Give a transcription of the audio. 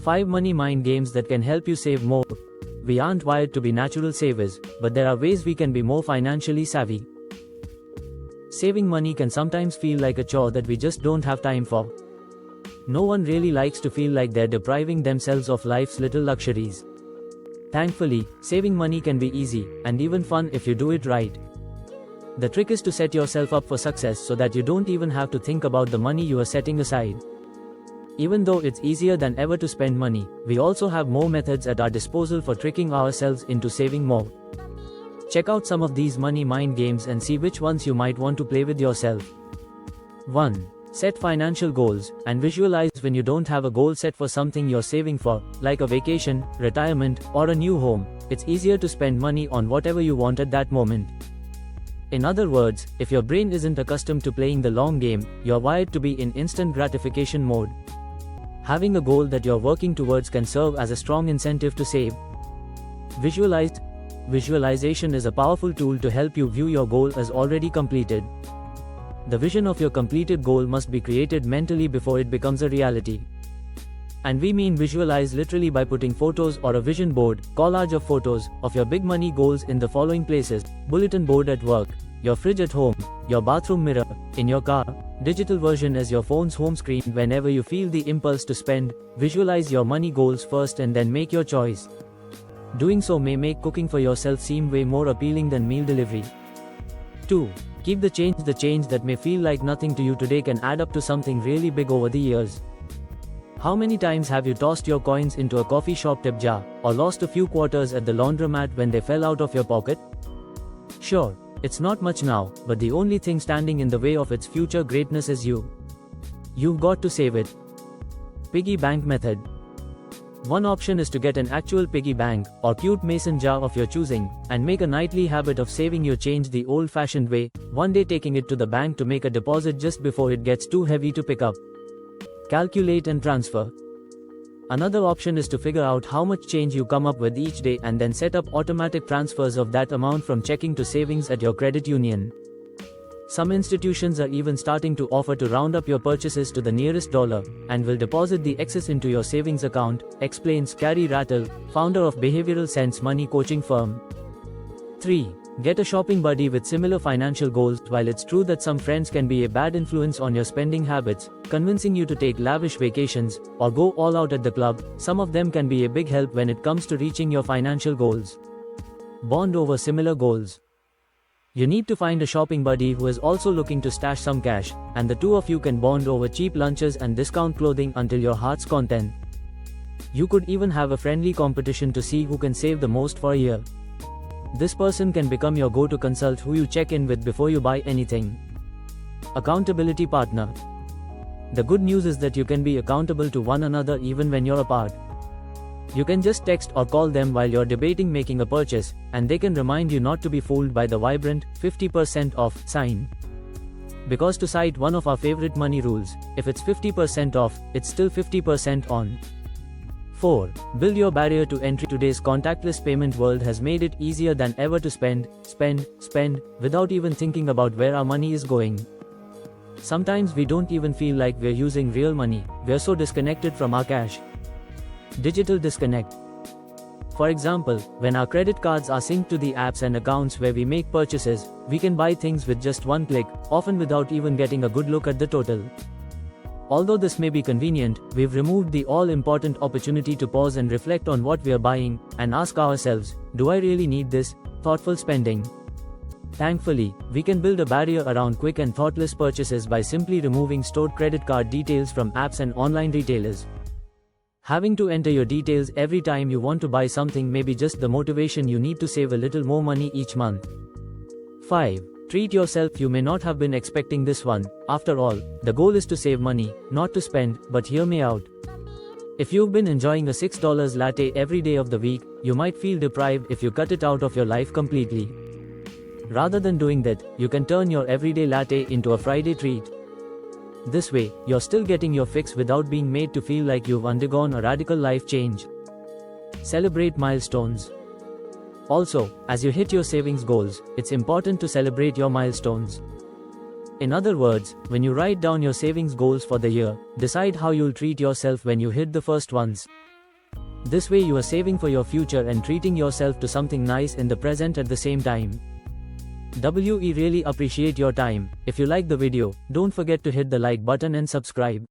5 money mind games that can help you save more. We aren't wired to be natural savers, but there are ways we can be more financially savvy. Saving money can sometimes feel like a chore that we just don't have time for. No one really likes to feel like they're depriving themselves of life's little luxuries. Thankfully, saving money can be easy, and even fun if you do it right. The trick is to set yourself up for success so that you don't even have to think about the money you are setting aside. Even though it's easier than ever to spend money, we also have more methods at our disposal for tricking ourselves into saving more. Check out some of these money mind games and see which ones you might want to play with yourself. 1. Set financial goals, and visualize when you don't have a goal set for something you're saving for, like a vacation, retirement, or a new home. It's easier to spend money on whatever you want at that moment. In other words, if your brain isn't accustomed to playing the long game, you're wired to be in instant gratification mode. Having a goal that you're working towards can serve as a strong incentive to save. Visualization is a powerful tool to help you view your goal as already completed. The vision of your completed goal must be created mentally before it becomes a reality. And we mean visualize literally by putting photos or a vision board, collage of photos, of your big money goals in the following places: bulletin board at work, your fridge at home, your bathroom mirror, in your car, digital version as your phone's home screen. Whenever you feel the impulse to spend, visualize your money goals first and then make your choice. Doing so may make cooking for yourself seem way more appealing than meal delivery. 2. Keep the change. The change that may feel like nothing to you today can add up to something really big over the years. How many times have you tossed your coins into a coffee shop tip jar, or lost a few quarters at the laundromat when they fell out of your pocket? Sure, it's not much now, but the only thing standing in the way of its future greatness is you. You've got to save it. Piggy bank method. One option is to get an actual piggy bank, or cute mason jar of your choosing, and make a nightly habit of saving your change the old-fashioned way, one day taking it to the bank to make a deposit just before it gets too heavy to pick up. Calculate and transfer. Another option is to figure out how much change you come up with each day and then set up automatic transfers of that amount from checking to savings at your credit union. Some institutions are even starting to offer to round up your purchases to the nearest dollar, and will deposit the excess into your savings account, explains Carrie Rattle, founder of Behavioral Sense money coaching firm. 3. Get a shopping buddy with similar financial goals. While it's true that some friends can be a bad influence on your spending habits, convincing you to take lavish vacations, or go all out at the club, some of them can be a big help when it comes to reaching your financial goals. Bond over similar goals. You need to find a shopping buddy who is also looking to stash some cash, and the two of you can bond over cheap lunches and discount clothing until your heart's content. You could even have a friendly competition to see who can save the most for a year. This person can become your go-to consult who you check in with before you buy anything. Accountability partner. The good news is that you can be accountable to one another even when you're apart. You can just text or call them while you're debating making a purchase, and they can remind you not to be fooled by the vibrant 50% off sign. Because, to cite one of our favorite money rules, if it's 50% off, it's still 50% on. 4. Build your barrier to entry. Today's contactless payment world has made it easier than ever to spend, without even thinking about where our money is going. Sometimes we don't even feel like we're using real money, we're so disconnected from our cash. Digital disconnect. For example, when our credit cards are synced to the apps and accounts where we make purchases, we can buy things with just one click, often without even getting a good look at the total. Although this may be convenient, we've removed the all-important opportunity to pause and reflect on what we are buying, and ask ourselves, do I really need this? Thoughtful spending. Thankfully, we can build a barrier around quick and thoughtless purchases by simply removing stored credit card details from apps and online retailers. Having to enter your details every time you want to buy something may be just the motivation you need to save a little more money each month. 5. Treat yourself. You may not have been expecting this one. After all, the goal is to save money, not to spend, but hear me out. If you've been enjoying a $6 latte every day of the week, you might feel deprived if you cut it out of your life completely. Rather than doing that, you can turn your everyday latte into a Friday treat. This way, you're still getting your fix without being made to feel like you've undergone a radical life change. Celebrate milestones. Also, as you hit your savings goals, it's important to celebrate your milestones. In other words, when you write down your savings goals for the year, decide how you'll treat yourself when you hit the first ones. This way you are saving for your future and treating yourself to something nice in the present at the same time. We really appreciate your time. If you like the video, don't forget to hit the like button and subscribe.